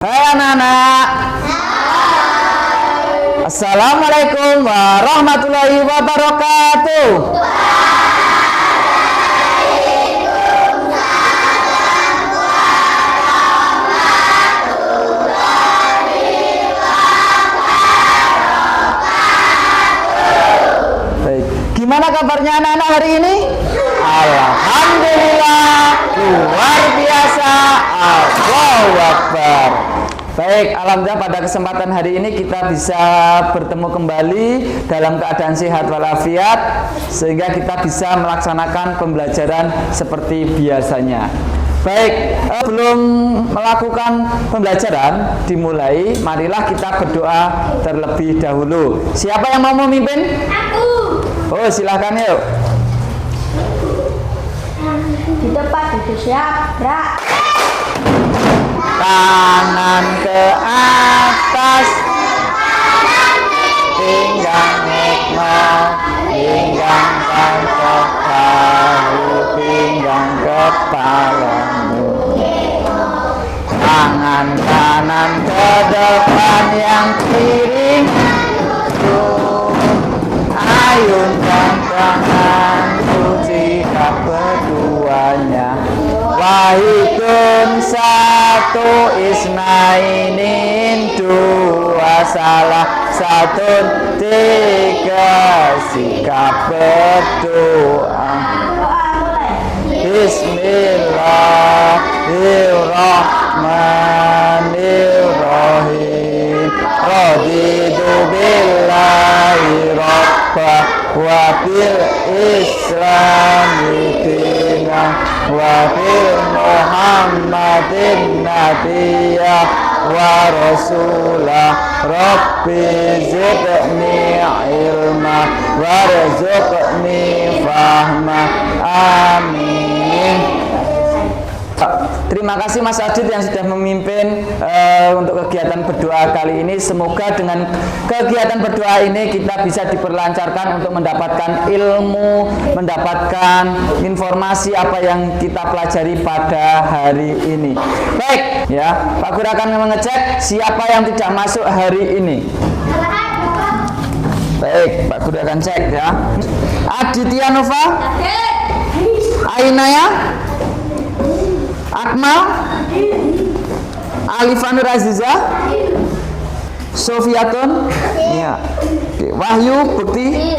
Hai anak-anak. Assalamualaikum warahmatullahi wabarakatuh. Baik, gimana kabarnya anak-anak hari ini? Alhamdulillah, luar biasa. Allahu Akbar. Baik, alhamdulillah pada kesempatan hari ini kita bisa bertemu kembali dalam keadaan sehat walafiat sehingga kita bisa melaksanakan pembelajaran seperti biasanya. Baik, sebelum melakukan pembelajaran dimulai, marilah kita berdoa terlebih dahulu. Siapa yang mau memimpin? Aku. Oh, silahkan yuk. Di depan itu siap, Tangan ke atas, pinggang nikmat, pinggang kantong bahu, pinggang kepalamu. Tangan kanan ke depan, yang kiri ayunkan tanganku jika keduanya. Wahidun satu, isnainin dua, salah satu, tiga, sikap berdoa. Bismillahirrahmanirrahim. Raditu billahi rabba wa bil islami dina wa bil muhammadin nabiyya wa rasulah. Rabbi zidni ilma warzuqni fahma. Amin. Terima kasih Mas Adit yang sudah memimpin untuk kegiatan berdoa kali ini. Semoga dengan kegiatan berdoa ini kita bisa diperlancarkan untuk mendapatkan ilmu, mendapatkan informasi apa yang kita pelajari pada hari ini. Baik, ya, Pak Guru akan mengecek siapa yang tidak masuk hari ini. Baik, Pak Guru akan cek ya. Aditya Nova, Ainaya, Akmal, Alifanur Aziza, Sofiatun, ya. Wahyu Bukti,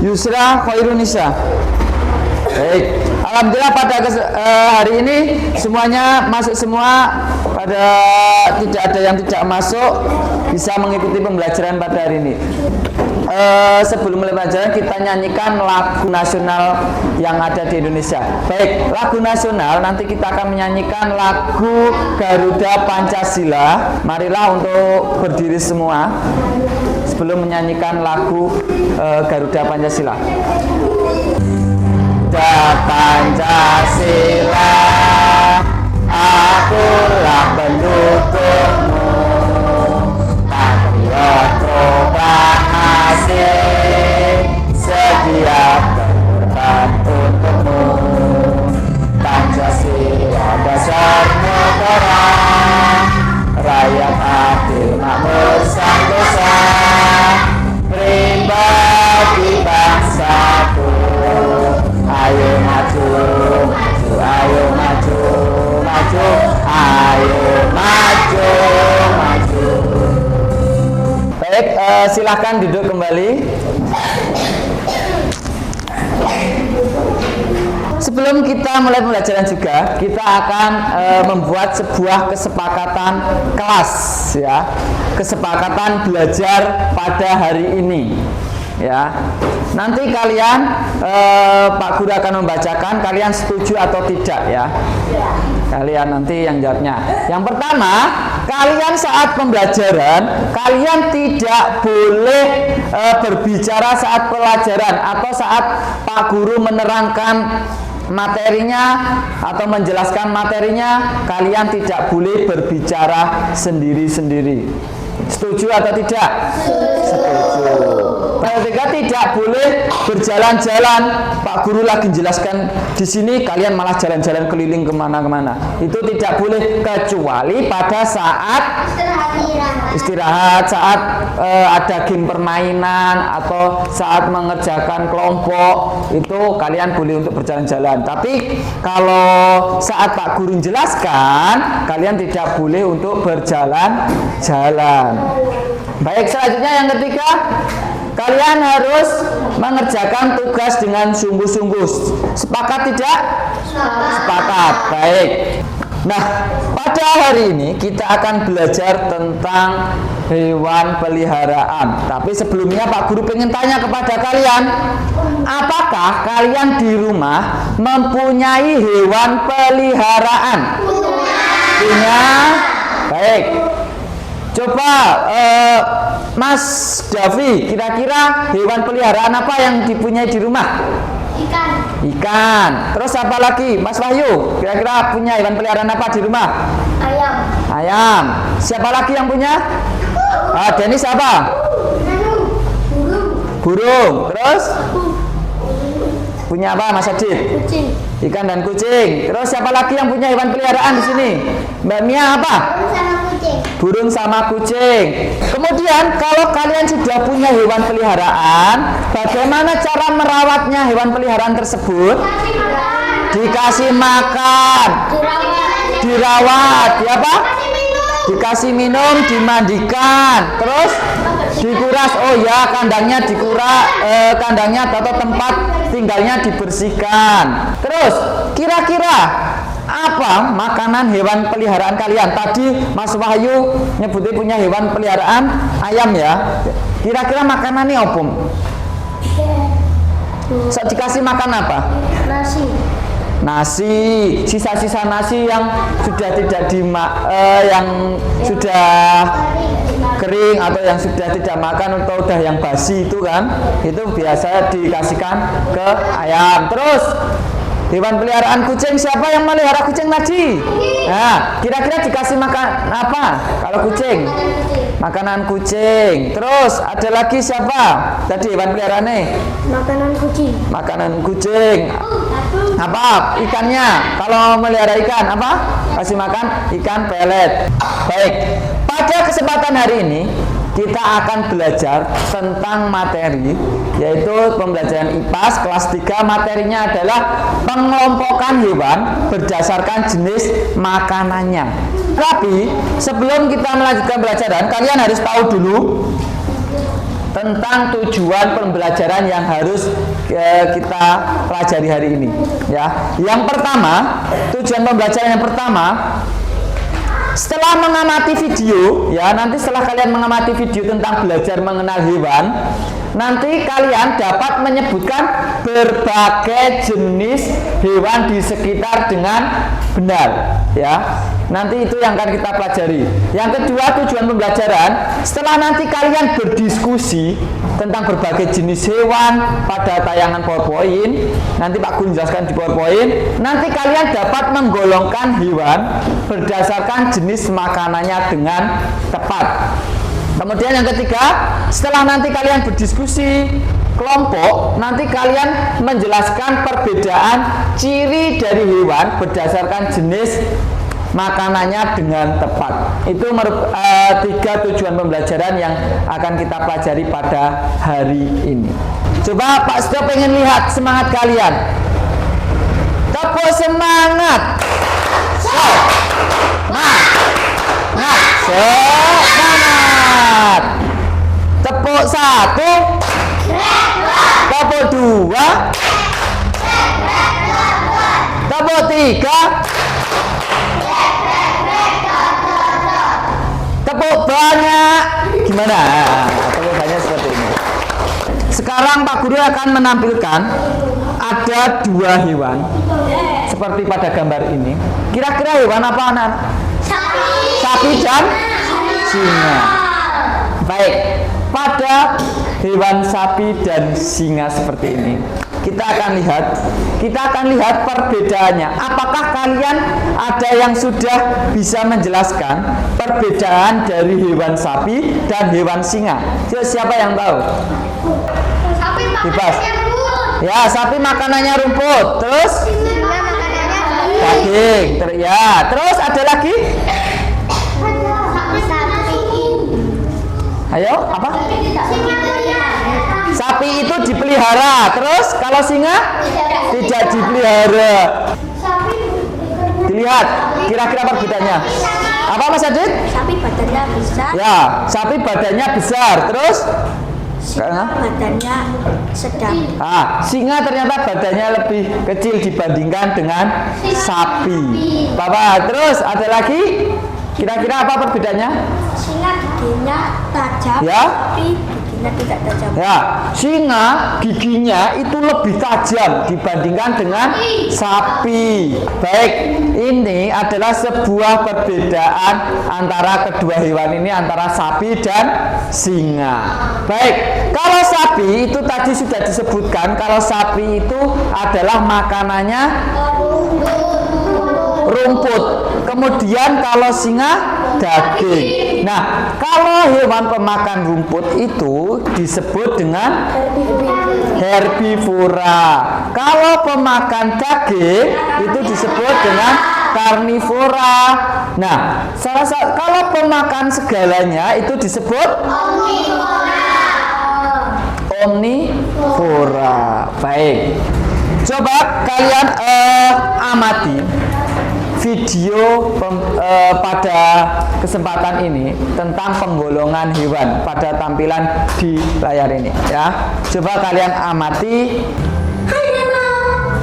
Yusra Khairunisa. Baik, alhamdulillah pada hari ini semuanya masuk semua. Pada tidak ada yang tidak masuk, bisa mengikuti pembelajaran pada hari ini. Sebelum mulai pelajaran kita nyanyikan lagu nasional yang ada di Indonesia. Baik, lagu nasional nanti kita akan menyanyikan lagu Garuda Pancasila. Marilah untuk berdiri semua sebelum menyanyikan lagu Garuda Pancasila. Garuda Pancasila, akulah pendukungmu, patriot proklamasi, sedia berkorban untukmu. Pancasila dasar negara, rakyat adil makmur sentosa, pribadi bangsaku. Ayo maju, maju, ayo maju, maju, ayo maju, maju. Baik, silahkan duduk kembali. Sebelum kita mulai pembelajaran juga, kita akan membuat sebuah kesepakatan kelas, ya, kesepakatan belajar pada hari ini, ya. Nanti kalian, Pak Guru akan membacakan, kalian setuju atau tidak, ya. Kalian nanti yang jawabnya. Yang pertama, kalian saat pembelajaran, kalian tidak boleh berbicara saat pelajaran atau saat Pak Guru menerangkan materinya atau menjelaskan materinya. Kalian tidak boleh berbicara sendiri-sendiri. Setuju atau tidak? Setuju. Perhatikan, tidak boleh berjalan-jalan. Pak Guru lagi jelaskan di sini, kalian malah jalan-jalan keliling kemana-kemana. Itu tidak boleh, kecuali pada saat istirahat, saat ada game permainan atau saat mengerjakan kelompok, itu kalian boleh untuk berjalan-jalan. Tapi kalau saat Pak Guru jelaskan, kalian tidak boleh untuk berjalan-jalan. Baik, selanjutnya yang ketiga, kalian harus mengerjakan tugas dengan sungguh-sungguh. Sepakat tidak? Sepakat. Baik. Nah, pada hari ini kita akan belajar tentang hewan peliharaan. Tapi sebelumnya Pak Guru pengen tanya kepada kalian, apakah kalian di rumah mempunyai hewan peliharaan? Punya? Baik. Coba Mas Davi, kira-kira hewan peliharaan apa yang dipunyai di rumah? Ikan. Terus apa lagi? Mas Wahyu, kira-kira punya hewan peliharaan apa di rumah? Ayam. Siapa lagi yang punya? Denis apa? Burung. Terus? Punya apa Mas Adit? Kucing. Ikan dan kucing. Terus siapa lagi yang punya hewan peliharaan di sini? Mbak Mia apa? Burung sama kucing. Kemudian kalau kalian sudah punya hewan peliharaan, bagaimana cara merawatnya hewan peliharaan tersebut? Dikasih makan, dirawat, ya Pak? Dikasih minum, dimandikan, terus dikuras. Oh ya, kandangnya dikuras, kandangnya atau tempat tinggalnya dibersihkan. Terus kira-kira apa makanan hewan peliharaan kalian? Tadi Mas Wahyu nyebutnya punya hewan peliharaan ayam ya. Kira-kira makanannya apa? Dikasih makan apa? Nasi. Sisa-sisa nasi yang sudah tidak yang sudah kering atau yang sudah tidak makan atau udah yang basi itu kan, itu biasa dikasihkan ke ayam. Terus hewan peliharaan kucing, siapa yang melihara kucing tadi? Nah, kira-kira dikasih makan apa kalau kucing? Makanan kucing. Terus ada lagi siapa tadi hewan peliharaannya? Makanan kucing. Apa ikannya? Kalau melihara ikan apa? Kasih makan ikan pelet. Baik, pada kesempatan hari ini kita akan belajar tentang materi, yaitu pembelajaran IPAS kelas 3. Materinya adalah pengelompokan hewan berdasarkan jenis makanannya. Tapi sebelum kita melanjutkan pelajaran, kalian harus tahu dulu tentang tujuan pembelajaran yang harus kita pelajari hari ini. Ya, yang pertama, tujuan pembelajaran yang pertama, setelah mengamati video, ya nanti setelah kalian mengamati video tentang belajar mengenal hewan, nanti kalian dapat menyebutkan berbagai jenis hewan di sekitar dengan benar, ya. Nanti itu yang akan kita pelajari. Yang kedua, tujuan pembelajaran, setelah nanti kalian berdiskusi tentang berbagai jenis hewan pada tayangan PowerPoint, nanti Pak Gun jelaskan di PowerPoint, nanti kalian dapat menggolongkan hewan berdasarkan jenis makanannya dengan tepat. Kemudian yang ketiga, setelah nanti kalian berdiskusi kelompok, nanti kalian menjelaskan perbedaan ciri dari hewan berdasarkan jenis makanannya dengan tepat. Itu 3 tujuan pembelajaran yang akan kita pelajari pada hari ini. Coba Pak Seto pengen lihat semangat kalian. Tepuk semangat. Semangat. Tepuk 1. Tepuk 2. Tepuk 3. Tepuk banyak. Gimana? Tepuk banyak seperti ini. Sekarang Pak Guru akan menampilkan ada 2 hewan seperti pada gambar ini. Kira-kira hewan apa anak? Sapi dan singa. Baik, pada hewan sapi dan singa seperti ini, kita akan lihat perbedaannya. Apakah kalian ada yang sudah bisa menjelaskan perbedaan dari hewan sapi dan hewan singa? Siapa yang tahu? bebas. Ya, sapi makanannya rumput. Terus Singa makanannya daging. Ya, terus ada lagi? sapi. Ayo, apa? Singa Sapi itu dipelihara. Terus kalau singa tidak dipelihara. Dilihat, kira-kira perbedaannya. Apa Mas Adit? Sapi badannya besar, Ya, sapi badannya besar. Terus? singa badannya sedang. Singa ternyata badannya lebih kecil dibandingkan dengan sapi. Bapak, terus ada lagi? Kira-kira apa perbedaannya? Singa giginya tajam, Ya. sapi giginya tidak tajam. Ya, singa giginya itu lebih tajam dibandingkan dengan sapi. Baik, ini adalah sebuah perbedaan antara kedua hewan ini, antara sapi dan singa. Baik, kalau sapi itu tadi sudah disebutkan, kalau sapi itu adalah makanannya rumput. Kemudian kalau singa daging. Nah, kalau hewan pemakan rumput itu disebut dengan herbivora. Kalau pemakan daging itu disebut dengan karnivora. Nah, kalau pemakan segalanya itu disebut omnivora. Baik. Coba kalian amati video pada kesempatan ini tentang penggolongan hewan pada tampilan di layar ini ya. Coba kalian amati. Hai Nana,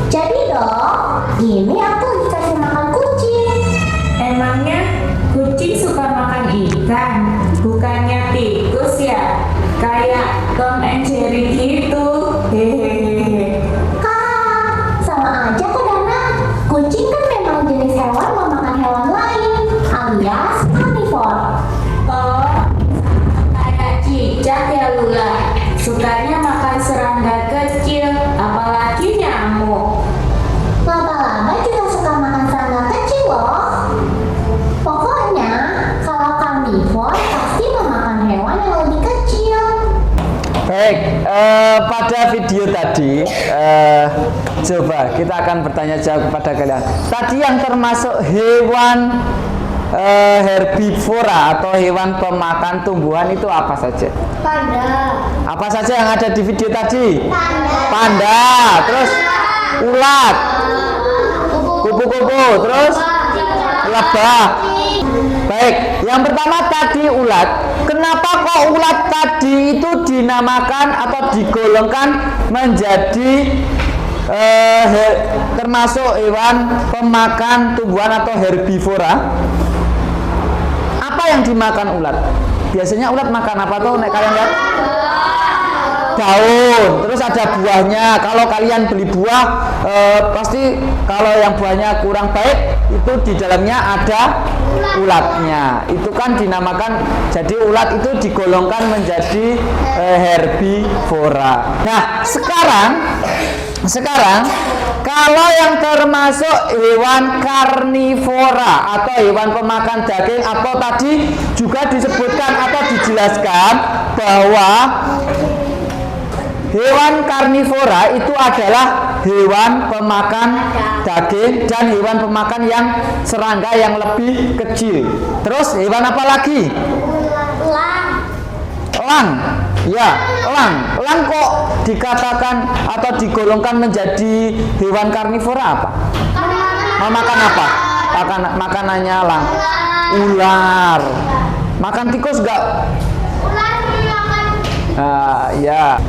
jadi dong, gini aku dikasih makan kucing. Emangnya kucing suka makan ikan? Bukannya tikus ya? Kayak Tom and Jerry gitu. Hehehe. Kak, sama aja kok Nana. Kucing kan memang jenis hewan memakan hewan lain, alias karnivor. Oh, kayak cicak ya Lula. Sukanya makan serangga kecil, apalagi nyamuk. Laba-laba juga suka makan serangga kecil loh. Pokoknya, kalau karnivor pasti memakan hewan yang lebih kecil. Baik, pada video tadi coba kita akan bertanya jawab kepada kalian. Tadi yang termasuk hewan herbivora atau hewan pemakan tumbuhan itu apa saja? Panda. Apa saja yang ada di video tadi? Panda. Panda, terus ulat, kupu-kupu, terus lebah. Baik, yang pertama tadi ulat. Kenapa kok ulat tadi itu dinamakan atau digolongkan menjadi termasuk hewan pemakan tumbuhan atau herbivora? Apa yang dimakan ulat? Biasanya ulat makan apa tuh? Nek kalian lihat? Daun, terus ada buahnya. Kalau kalian beli buah, pasti kalau yang buahnya kurang baik, itu di dalamnya ada ulatnya. Itu kan dinamakan, jadi ulat itu digolongkan menjadi herbivora. Nah, sekarang kalau yang termasuk hewan karnivora atau hewan pemakan daging, atau tadi juga disebutkan atau dijelaskan bahwa hewan karnivora itu adalah hewan pemakan daging dan hewan pemakan yang serangga yang lebih kecil. Terus hewan apa lagi? Elang. Ya, elang. Elang kok dikatakan atau digolongkan menjadi hewan karnivora apa? Memakan apa? Makanannya elang. Ular. Makan tikus enggak? Ya.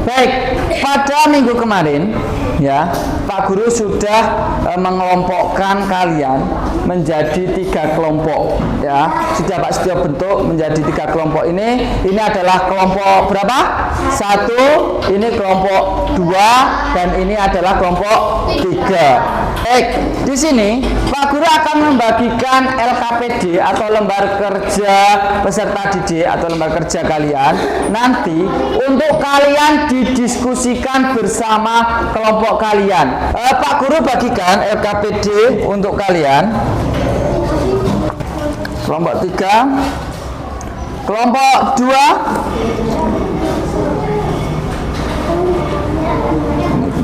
Baik, pada minggu kemarin ya, Pak Guru sudah mengelompokkan kalian menjadi 3 kelompok ya. Sudah Pak sudah bentuk menjadi 3 kelompok ini. Ini adalah kelompok berapa? 1, ini kelompok 2, dan ini adalah kelompok 3. Baik, di sini Pak Guru akan membagikan LKPD atau lembar kerja peserta didik atau lembar kerja kalian nanti untuk kalian didiskusikan bersama kelompok kalian. Pak Guru bagikan LKPD untuk kalian. Kelompok 3, kelompok 2,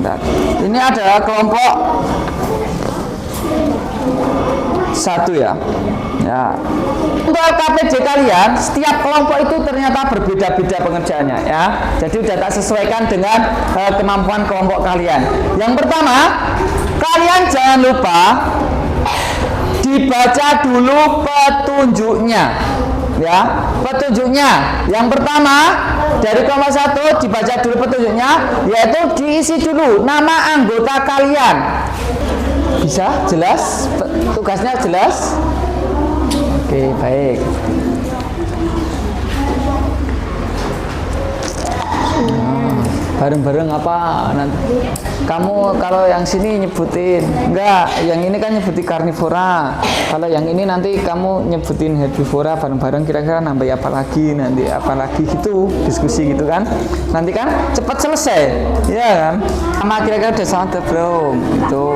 Bentar. Ini adalah kelompok 1 ya. Ya. Untuk KPJ kalian, setiap kelompok itu ternyata berbeda-beda pengerjaannya ya. Jadi udah tak sesuaikan dengan kemampuan kelompok kalian. Yang pertama, kalian jangan lupa dibaca dulu petunjuknya. Ya, petunjuknya. Yang pertama, dari kelompok 1 dibaca dulu petunjuknya, yaitu diisi dulu nama anggota kalian. Bisa? Jelas? Tugasnya jelas? Oke, baik. Bareng-bareng apa nanti? Kamu kalau yang sini nyebutin, enggak, yang ini kan nyebutin karnivora. Kalau yang ini nanti kamu nyebutin herbivora bareng-bareng, kira-kira nambah apa lagi nanti, apa lagi gitu, diskusi gitu kan. Nanti kan cepat selesai, ya kan? Sama kira-kira udah sama atau belum? Gitu.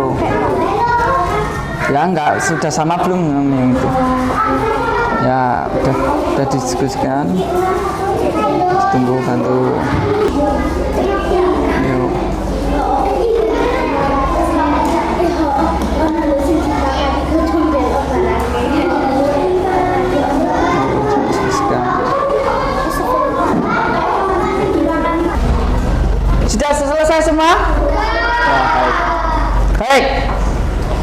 Ya enggak, sudah sama belum yang itu? Ya udah diskusikan. Tunggu bantu. Yuk. Sudah selesai semua? Ya, baik. Baik.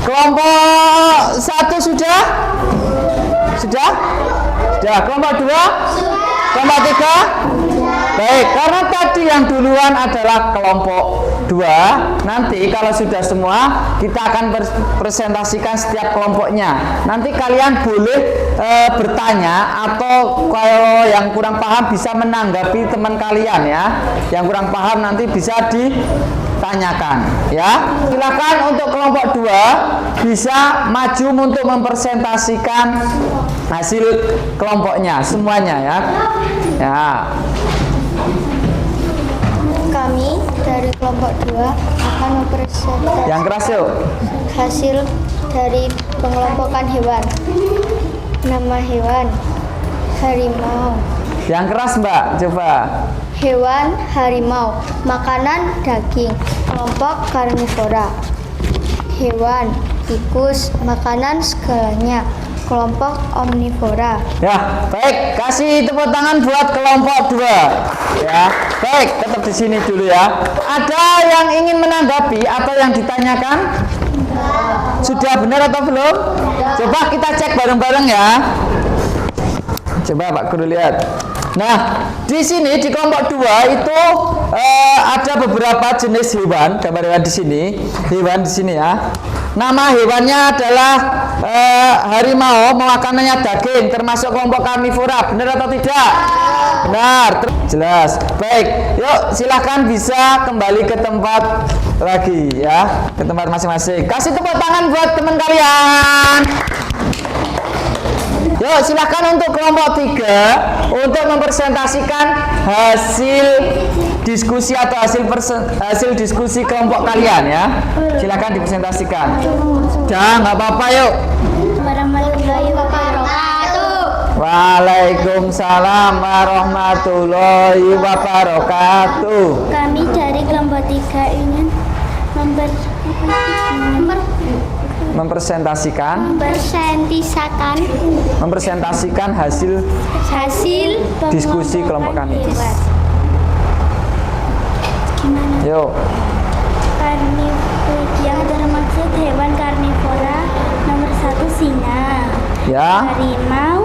Kelompok 1 sudah? Sudah? Sudah. Kelompok 2? Kelompok 3? Baik, karena tadi yang duluan adalah kelompok 2, nanti kalau sudah semua kita akan presentasikan setiap kelompoknya. Nanti kalian boleh bertanya, atau kalau yang kurang paham bisa menanggapi teman kalian ya. Yang kurang paham nanti bisa ditanyakan ya. Silakan untuk kelompok 2 bisa maju untuk mempresentasikan hasil kelompoknya semuanya ya. Ya. Kami dari kelompok 2 akan mempresentasikan Yang keras yuk. hasil dari pengelompokan hewan. Nama hewan harimau. Yang keras Mbak, coba. Hewan harimau. Makanan daging. Kelompok karnivora. Hewan tikus. Makanan segalanya. Kelompok omnivora. Ya, baik. Kasih tepuk tangan buat kelompok 2. Ya, baik. Tetap di sini dulu ya. Ada yang ingin menanggapi atau yang ditanyakan? Sudah benar atau belum? Coba kita cek bareng-bareng ya. Coba Pak Guru lihat. Nah, di sini di kelompok 2 itu ada beberapa jenis hewan. Gambar hewan di sini. Hewan di sini ya. Nama hewannya adalah harimau, makanannya daging, termasuk kelompok karnivora. Benar atau tidak? Benar, jelas. Baik, yuk silahkan bisa kembali ke tempat lagi ya, ke tempat masing-masing. Kasih tepuk tangan buat teman kalian. Yuk silahkan untuk kelompok 3 untuk mempresentasikan hasil diskusi atau hasil diskusi kelompok kalian ya. Silahkan dipresentasikan. Jangan, nggak apa-apa yuk. Warahmatullahi wabarakatuh. Waalaikumsalam warahmatullahi wabarakatuh. Kami dari kelompok 3 ingin mempresentasikan hasil diskusi kelompok kami. Gimana? Yuk. Yang termaksud hewan karnivora nomor 1 singa, Ya. harimau,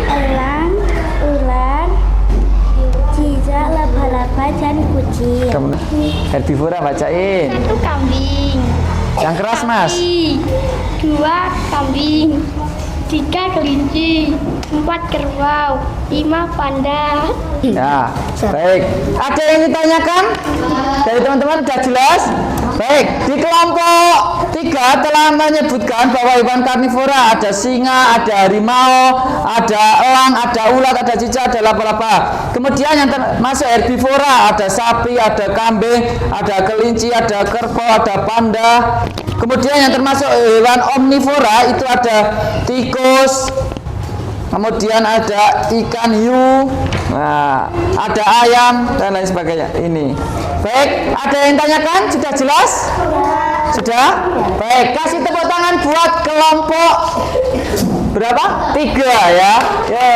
elang, ular, cicak, laba-laba, dan kucing. Herbivora bacain. 1 kambing. Yang keras Mas. 2 kambing. 3 kelinci. 4 kerbau. 5 panda. Ya, baik. Ada yang ditanyakan? Dari teman-teman sudah jelas? Baik, di kelompok 3 telah menyebutkan bahwa hewan karnivora ada singa, ada harimau, ada elang, ada ulat, ada cicak, ada laba-laba. Kemudian yang termasuk herbivora ada sapi, ada kambing, ada kelinci, ada kerbau, ada panda. Kemudian yang termasuk hewan omnivora itu ada tikus, kemudian ada ikan hiu, nah, ada ayam dan lain sebagainya. Ini. Baik, ada yang tanyakan? Sudah jelas? Sudah? Baik, kasih tepuk tangan buat kelompok berapa? 3 ya. Yo.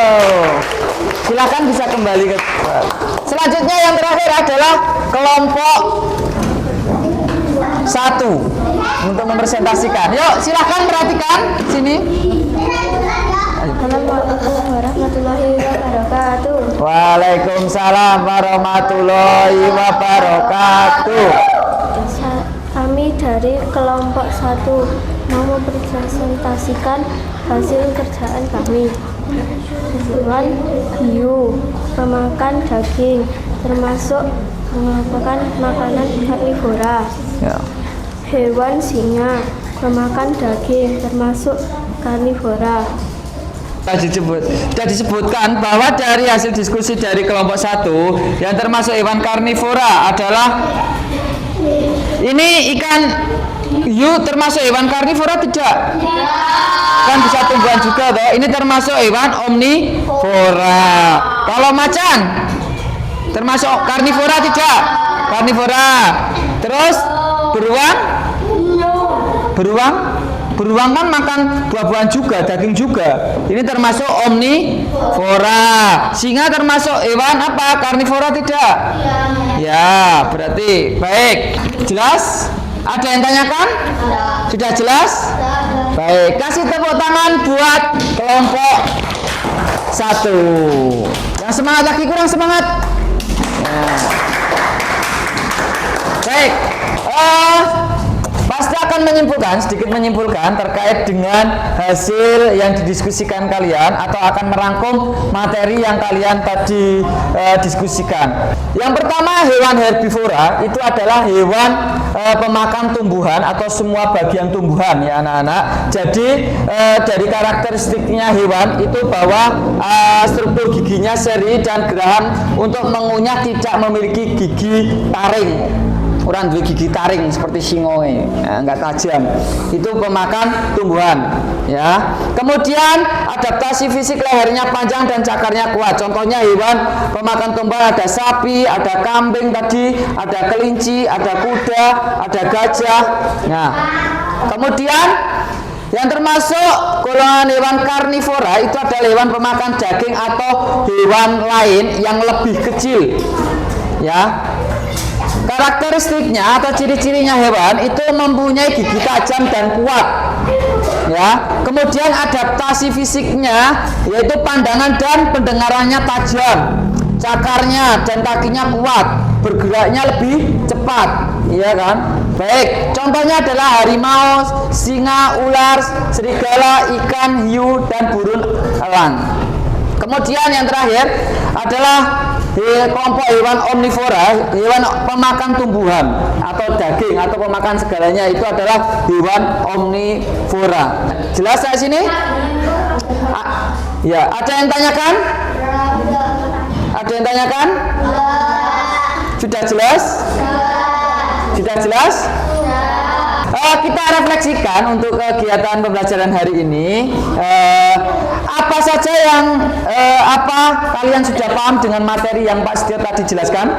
Silakan bisa kembali ke. Selanjutnya yang terakhir adalah kelompok 1 untuk mempresentasikan. Yuk, silakan perhatikan sini. Assalamualaikum warahmatullahi wabarakatuh. Waalaikumsalam warahmatullahi wabarakatuh. Kami dari kelompok 1 mau mempresentasikan hasil kerjaan kami. Hewan hiu memakan daging, termasuk memakan makanan karnivora. Ya. Hewan singa memakan daging, termasuk karnivora. Sudah disebutkan bahwa dari hasil diskusi dari kelompok 1 yang termasuk hewan karnivora adalah ini ikan hiu termasuk hewan karnivora tidak? Kan bisa tumbuhan juga toh. Ini termasuk hewan omnivora. Kalau macan termasuk karnivora tidak? Karnivora. Terus beruang? Beruang kan makan buah-buahan juga, daging juga. Ini termasuk omnivora. Singa termasuk hewan apa? Karnivora tidak? Ya, berarti baik. Jelas? Ada yang tanyakan? Sudah jelas? Baik, kasih tepuk tangan buat kelompok 1. Yang semangat lagi, kurang semangat. Ya. Baik. Pasti akan sedikit menyimpulkan terkait dengan hasil yang didiskusikan kalian atau akan merangkum materi yang kalian tadi diskusikan. Yang pertama, hewan herbivora itu adalah hewan pemakan tumbuhan atau semua bagian tumbuhan ya anak-anak. Jadi dari karakteristiknya hewan itu bahwa struktur giginya seri dan geraham untuk mengunyah tidak memiliki gigi taring. Orang dua gigi taring seperti singoe, ya, enggak tajam. Itu pemakan tumbuhan, ya. Kemudian adaptasi fisik, lehernya panjang dan cakarnya kuat. Contohnya hewan pemakan tumbuhan ada sapi, ada kambing tadi, ada kelinci, ada kuda, ada gajah. Nah, kemudian yang termasuk golongan hewan karnivora itu adalah hewan pemakan daging atau hewan lain yang lebih kecil, ya. Karakteristiknya atau ciri-cirinya hewan itu mempunyai gigi tajam dan kuat, ya. Kemudian adaptasi fisiknya yaitu pandangan dan pendengarannya tajam, cakarnya dan kakinya kuat, bergeraknya lebih cepat, ya kan. Baik, contohnya adalah harimau, singa, ular, serigala, ikan, hiu dan burung elang. Kemudian yang terakhir adalah kelompok hewan omnivora, hewan pemakan tumbuhan atau daging atau pemakan segalanya, itu adalah hewan omnivora. Jelas saya sini? Ya, ada yang tanyakan? Ada yang tanyakan? Sudah jelas? Sudah jelas? Kita refleksikan untuk kegiatan pembelajaran hari ini. Apa saja yang kalian sudah paham dengan materi yang Pak Setio tadi jelaskan?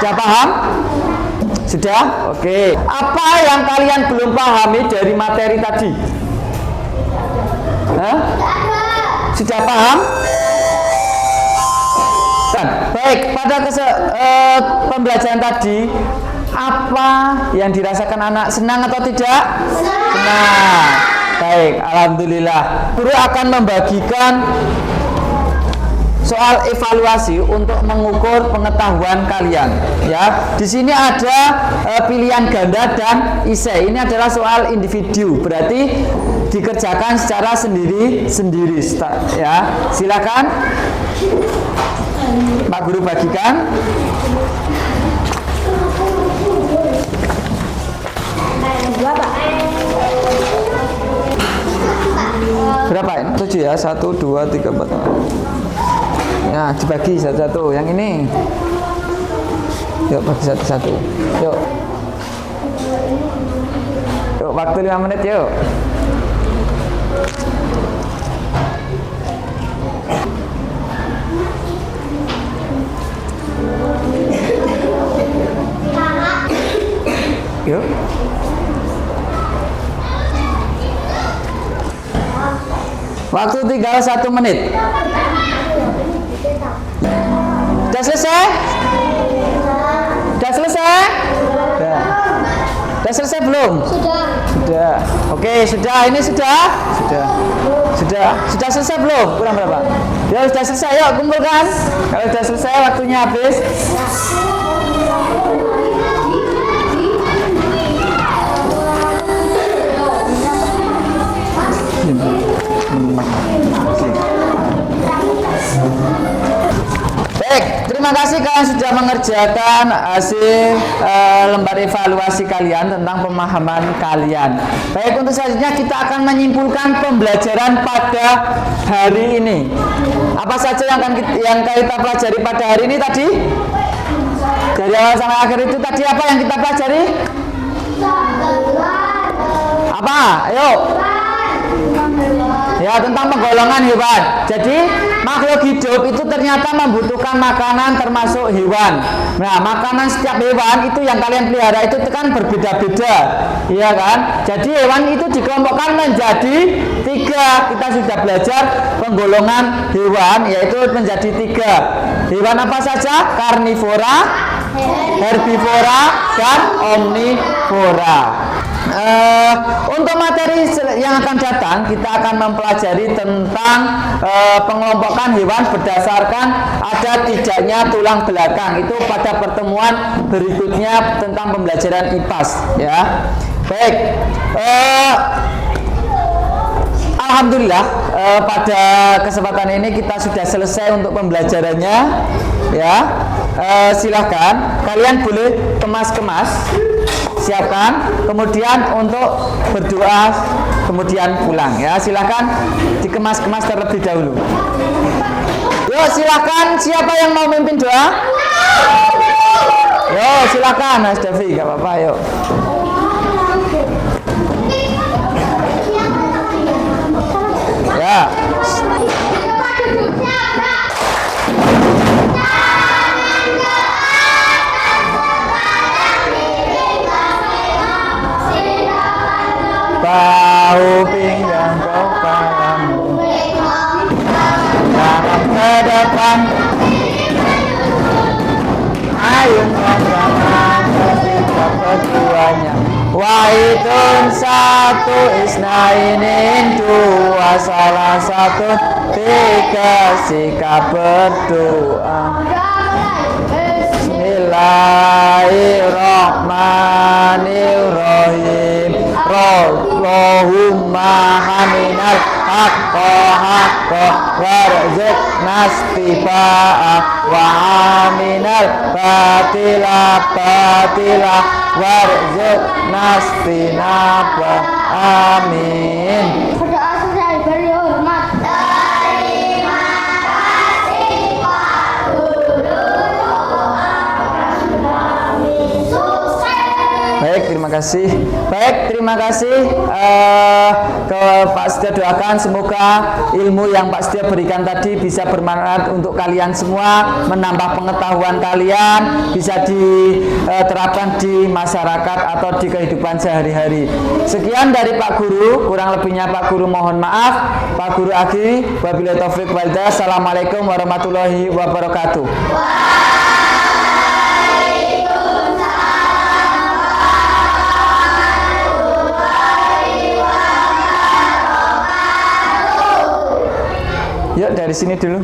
Sudah paham? Sudah? Oke. Apa yang kalian belum pahami dari materi tadi? Sudah paham? Baik, pada pembelajaran tadi, apa yang dirasakan anak? Senang atau tidak? Senang. Baik, alhamdulillah. Guru akan membagikan soal evaluasi untuk mengukur pengetahuan kalian. Ya, di sini ada pilihan ganda dan esai. Ini adalah soal individu, berarti dikerjakan secara sendiri-sendiri. Ya, silakan Pak Guru bagikan. Berapa ini? 7 ya? 1, 2, 3, 4. Ya, dibagi satu-satu. Yang ini. Yuk, bagi satu-satu. Yuk. Yuk, waktu 5 menit yuk. tinggal 1 menit. Udah selesai? Udah selesai? Udah selesai belum? Sudah. Oke, sudah. Ini sudah? Sudah selesai belum? Kurang berapa? Ya sudah selesai, yuk kumpulkan. Kalau sudah selesai waktunya habis. Baik, terima kasih kalian sudah mengerjakan hasil lembar evaluasi kalian tentang pemahaman kalian. Baik, untuk selanjutnya kita akan menyimpulkan pembelajaran pada hari ini. Apa saja yang kita pelajari pada hari ini tadi? Dari awal sampai akhir itu tadi apa yang kita pelajari? Apa? Ayo. Ya, tentang penggolongan hewan. Jadi makhluk hidup itu ternyata membutuhkan makanan termasuk hewan. Nah, makanan setiap hewan itu yang kalian pelihara itu kan berbeda-beda, iya kan? Jadi hewan itu dikelompokkan menjadi 3. Kita sudah belajar penggolongan hewan, yaitu menjadi 3. Hewan apa saja? Karnivora, herbivora, dan omnivora. Untuk materi yang akan datang kita akan mempelajari tentang pengelompokan hewan berdasarkan ada tidaknya tulang belakang. Itu pada pertemuan berikutnya tentang pembelajaran IPAS, ya. Baik, alhamdulillah pada kesempatan ini kita sudah selesai untuk pembelajarannya, ya. Silahkan kalian boleh kemas-kemas, siapkan, kemudian untuk berdoa, kemudian pulang, ya. Silahkan dikemas-kemas terlebih dahulu. Yuk, silahkan, siapa yang mau mimpin doa? Yuk, silahkan Mas Devi, gak apa-apa, yuk. Ya. Bahu pinggang kepalamu dalam ke depan, ayunkan tangan ketika keduanya. Wahidun satu, isnainin dua, salah satu, 3, sikap berdoa. Bismillahirrahmanirrahim. Allahumma haminal haqqa warzuqna istifa'a wa haminal batila warzuqna istinaba. Amin. Berdoa selesai, beri hormat. Baik, terima kasih. Baik, terima kasih ke Pak Setia. Doakan semoga ilmu yang Pak Setia berikan tadi bisa bermanfaat untuk kalian semua, menambah pengetahuan kalian, bisa diterapkan di masyarakat atau di kehidupan sehari-hari. Sekian dari Pak Guru, kurang lebihnya Pak Guru mohon maaf. Pak Guru akhiri, wabillahi taufiq wal hidayah. Assalamualaikum warahmatullahi wabarakatuh. Yuk dari sini dulu.